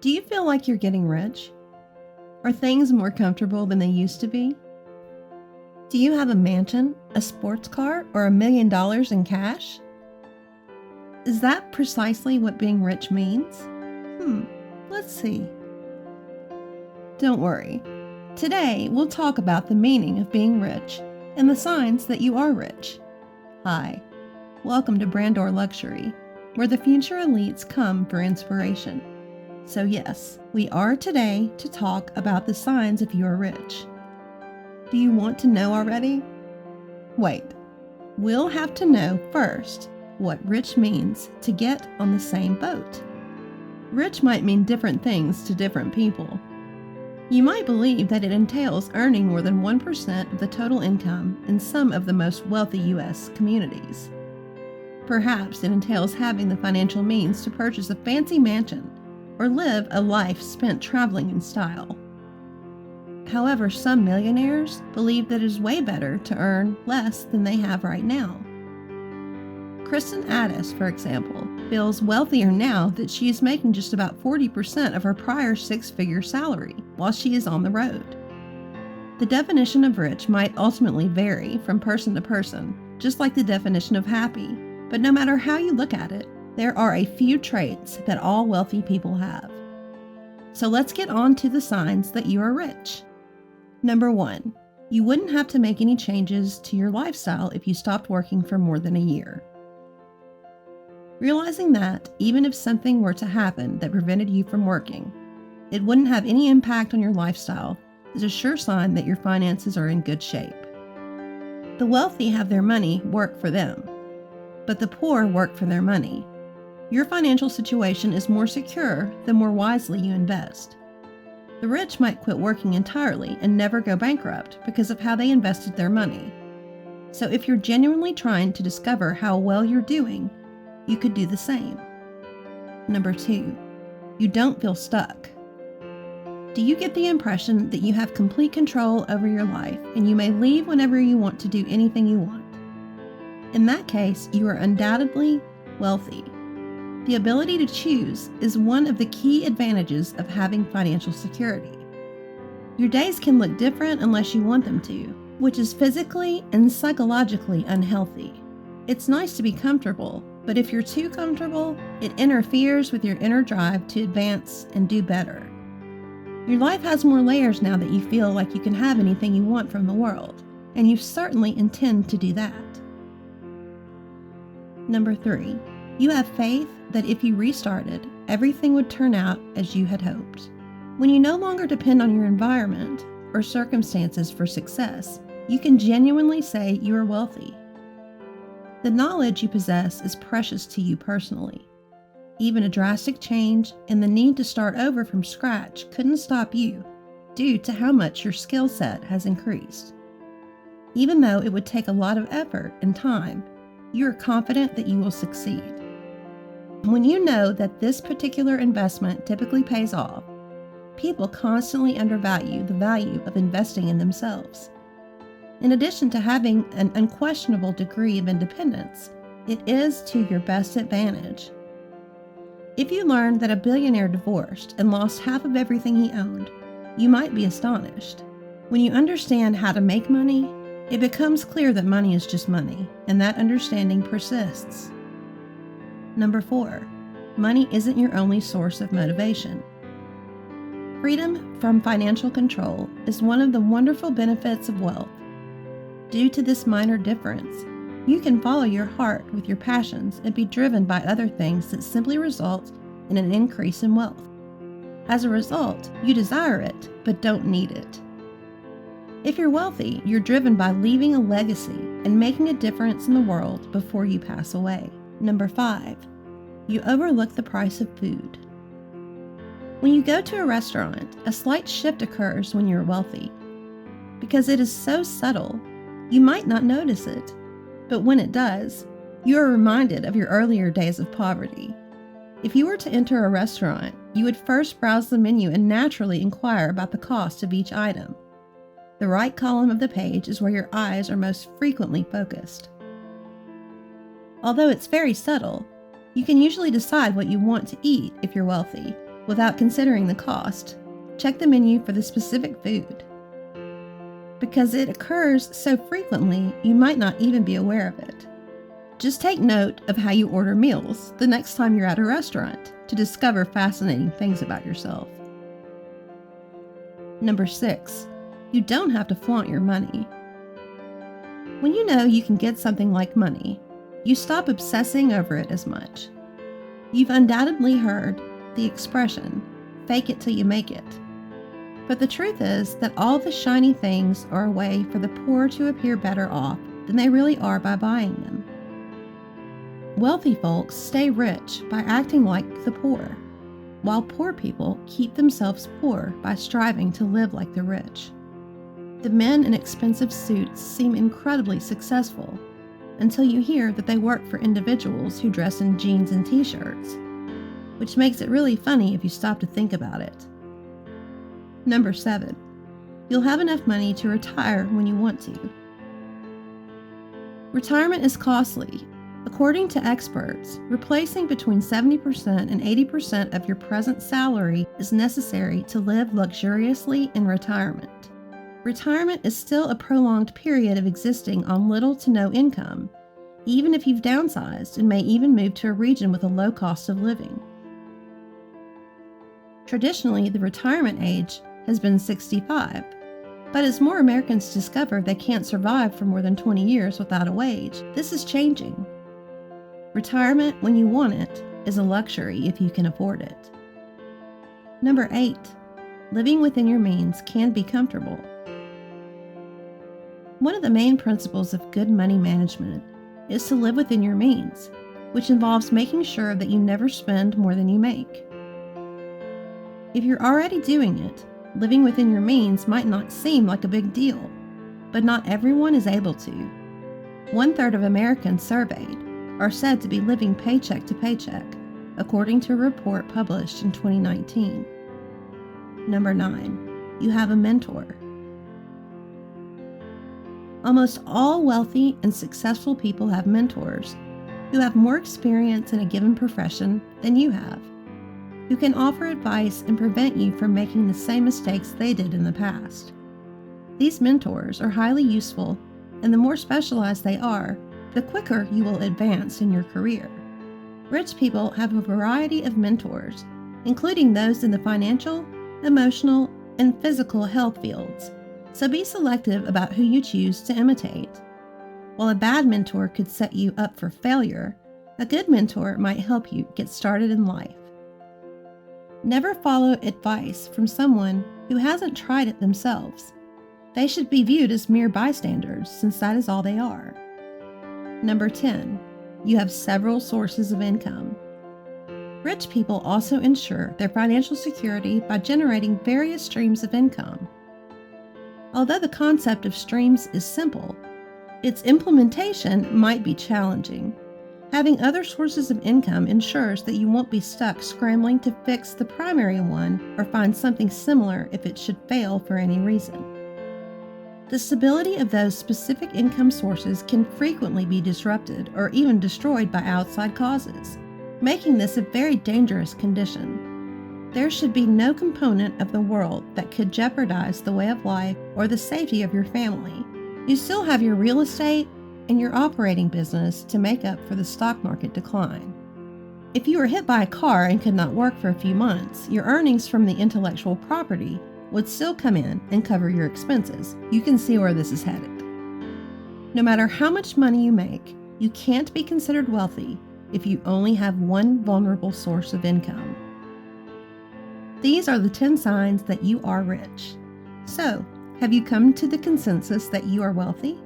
Do you feel like you're getting rich? Are things more comfortable than they used to be? Do you have a mansion, a sports car, or $1 million in cash? Is that precisely what being rich means? Let's see. Don't worry. Today, we'll talk about the meaning of being rich and the signs that you are rich. Hi, welcome to Brandorluxury, where the future elites come for inspiration. So yes, we are today to talk about the signs if you are rich. Do you want to know already? Wait, we'll have to know first what rich means to get on the same boat. Rich might mean different things to different people. You might believe that it entails earning more than 1% of the total income in some of the most wealthy U.S. communities. Perhaps it entails having the financial means to purchase a fancy mansion or live a life spent traveling in style. However, some millionaires believe that it is way better to earn less than they have right now. Kristen Addis, for example, feels wealthier now that she is making just about 40% of her prior six-figure salary while she is on the road. The definition of rich might ultimately vary from person to person, just like the definition of happy, but no matter how you look at it, there are a few traits that all wealthy people have. So let's get on to the signs that you are rich. Number 1, you wouldn't have to make any changes to your lifestyle if you stopped working for more than a year. Realizing that, even if something were to happen that prevented you from working, it wouldn't have any impact on your lifestyle is a sure sign that your finances are in good shape. The wealthy have their money work for them, but the poor work for their money. Your financial situation is more secure the more wisely you invest. The rich might quit working entirely and never go bankrupt because of how they invested their money. So if you're genuinely trying to discover how well you're doing, you could do the same. Number 2, you don't feel stuck. Do you get the impression that you have complete control over your life and you may leave whenever you want to do anything you want? In that case, you are undoubtedly wealthy. The ability to choose is one of the key advantages of having financial security. Your days can look different unless you want them to, which is physically and psychologically unhealthy. It's nice to be comfortable, but if you're too comfortable, it interferes with your inner drive to advance and do better. Your life has more layers now that you feel like you can have anything you want from the world, and you certainly intend to do that. Number 3, you have faith that if you restarted, everything would turn out as you had hoped. When you no longer depend on your environment or circumstances for success, you can genuinely say you are wealthy. The knowledge you possess is precious to you personally. Even a drastic change and the need to start over from scratch couldn't stop you due to how much your skill set has increased. Even though it would take a lot of effort and time, you are confident that you will succeed. When you know that this particular investment typically pays off, people constantly undervalue the value of investing in themselves. In addition to having an unquestionable degree of independence, it is to your best advantage. If you learned that a billionaire divorced and lost half of everything he owned, you might be astonished. When you understand how to make money, it becomes clear that money is just money, and that understanding persists. Number 4, money isn't your only source of motivation. Freedom from financial control is one of the wonderful benefits of wealth. Due to this minor difference, you can follow your heart with your passions and be driven by other things that simply result in an increase in wealth. As a result, you desire it, but don't need it. If you're wealthy, you're driven by leaving a legacy and making a difference in the world before you pass away. Number 5, you overlook the price of food. When you go to a restaurant, a slight shift occurs when you're wealthy. Because it is so subtle, you might not notice it, but when it does, you are reminded of your earlier days of poverty. If you were to enter a restaurant, you would first browse the menu and naturally inquire about the cost of each item. The right column of the page is where your eyes are most frequently focused. Although it's very subtle, you can usually decide what you want to eat if you're wealthy, without considering the cost. Check the menu for the specific food. Because it occurs so frequently, you might not even be aware of it. Just take note of how you order meals the next time you're at a restaurant to discover fascinating things about yourself. Number 6, you don't have to flaunt your money. When you know you can get something like money, you stop obsessing over it as much. You've undoubtedly heard the expression, fake it till you make it. But the truth is that all the shiny things are a way for the poor to appear better off than they really are by buying them. Wealthy folks stay rich by acting like the poor, while poor people keep themselves poor by striving to live like the rich. The men in expensive suits seem incredibly successful until you hear that they work for individuals who dress in jeans and t-shirts, which makes it really funny if you stop to think about it. Number 7, you'll have enough money to retire when you want to. Retirement is costly. According to experts, replacing between 70% and 80% of your present salary is necessary to live luxuriously in retirement. Retirement is still a prolonged period of existing on little to no income, even if you've downsized and may even move to a region with a low cost of living. Traditionally, the retirement age has been 65, but as more Americans discover they can't survive for more than 20 years without a wage, this is changing. Retirement when you want it is a luxury if you can afford it. Number 8, living within your means can be comfortable. One of the main principles of good money management is to live within your means, which involves making sure that you never spend more than you make. If you're already doing it, living within your means might not seem like a big deal, but not everyone is able to. 1/3 of Americans surveyed are said to be living paycheck to paycheck, according to a report published in 2019. Number 9, you have a mentor. Almost all wealthy and successful people have mentors who have more experience in a given profession than you have, who can offer advice and prevent you from making the same mistakes they did in the past. These mentors are highly useful, and the more specialized they are, the quicker you will advance in your career. Rich people have a variety of mentors, including those in the financial, emotional, and physical health fields, so be selective about who you choose to imitate. While a bad mentor could set you up for failure, a good mentor might help you get started in life. Never follow advice from someone who hasn't tried it themselves. They should be viewed as mere bystanders, since that is all they are. Number 10, you have several sources of income. Rich people also ensure their financial security by generating various streams of income. Although the concept of streams is simple, its implementation might be challenging. Having other sources of income ensures that you won't be stuck scrambling to fix the primary one or find something similar if it should fail for any reason. The stability of those specific income sources can frequently be disrupted or even destroyed by outside causes, making this a very dangerous condition. There should be no component of the world that could jeopardize the way of life or the safety of your family. You still have your real estate and your operating business to make up for the stock market decline. If you were hit by a car and could not work for a few months, your earnings from the intellectual property would still come in and cover your expenses. You can see where this is headed. No matter how much money you make, you can't be considered wealthy if you only have one vulnerable source of income. These are the 10 signs that you are rich. So, have you come to the consensus that you are wealthy?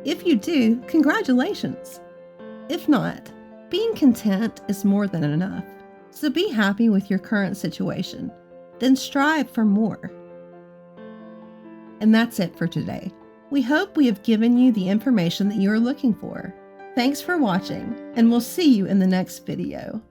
If you do, congratulations. If not, being content is more than enough. So be happy with your current situation, then strive for more. And that's it for today. We hope we have given you the information that you are looking for. Thanks for watching, and we'll see you in the next video.